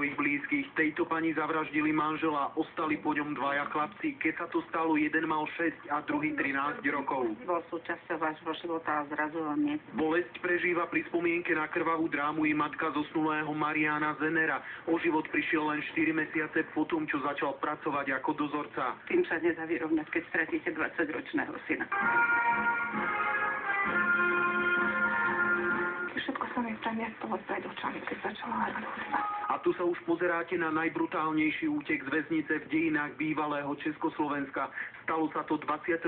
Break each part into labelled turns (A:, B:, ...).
A: svojich blízkych. Tejto pani zavraždili manžela, ostali po ňom dvaja chlapci. Keď sa to stalo, jeden mal 6 a druhý 13 rokov.
B: Bol súčasťou vášho života a zrazu ho nie.
A: Bolesť prežíva pri spomienke na krvavú drámu i matka zosnulého Mariána Zenera. O život prišiel len 4 mesiace potom, čo začal pracovať ako dozorca.
B: Tým sa nedá vyrovnať, keď stratíte 20-ročného syna. Všetko sa mi premiestilo pred očami, keď začala hrať hudba.
A: A tu sa už pozeráte na najbrutálnejší útek z väznice v dejinách bývalého Československa. Stalo sa to 23.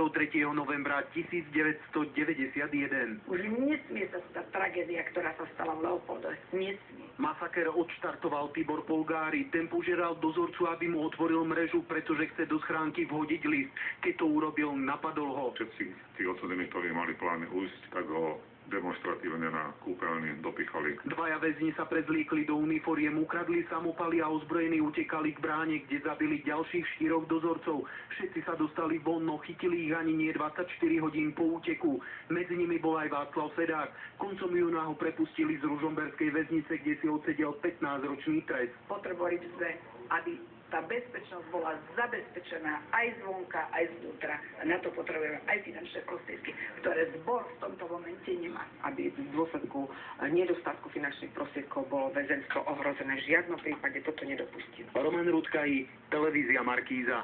A: novembra 1991.
C: Už nesmie sa stať tragédia, ktorá sa stala v Leopoldove. Nesmie.
A: Masaker odštartoval Tibor Polgári. Ten požiadal dozorcu, aby mu otvoril mrežu, pretože chce do schránky vhodiť list. Keď to urobil, napadol ho.
D: Všetci tí odsúdení, ktorí mali plány ujsť, tak ho demonstratívne na kúpeľni dopichali.
A: Dvaja väzni sa prezlíkli do uniforiem, ukradli samopaly a ozbrojení utekali k bráne, kde zabili ďalších 4 dozorcov. Všetci sa dostali von, no chytili ich ani nie 24 hodín po úteku. Medzi nimi bol aj Václav Sedák. Koncom júna ho prepustili z ružomberskej väznice, kde si odsedel 15-ročný trest.
C: Potrebovali sme, aby tá bezpečnosť bola zabezpečená aj zvonka, aj zvnútra. A na to potrebujeme aj finančné prostriedky, ktoré zbor v tomto momente nemá.
E: Aby v dôsledku nedostatku finančných prostriedkov bolo väzenstvo ohrozené. V žiadnom prípade toto nedopustím.
A: Roman Rudkaj, televízia Markíza.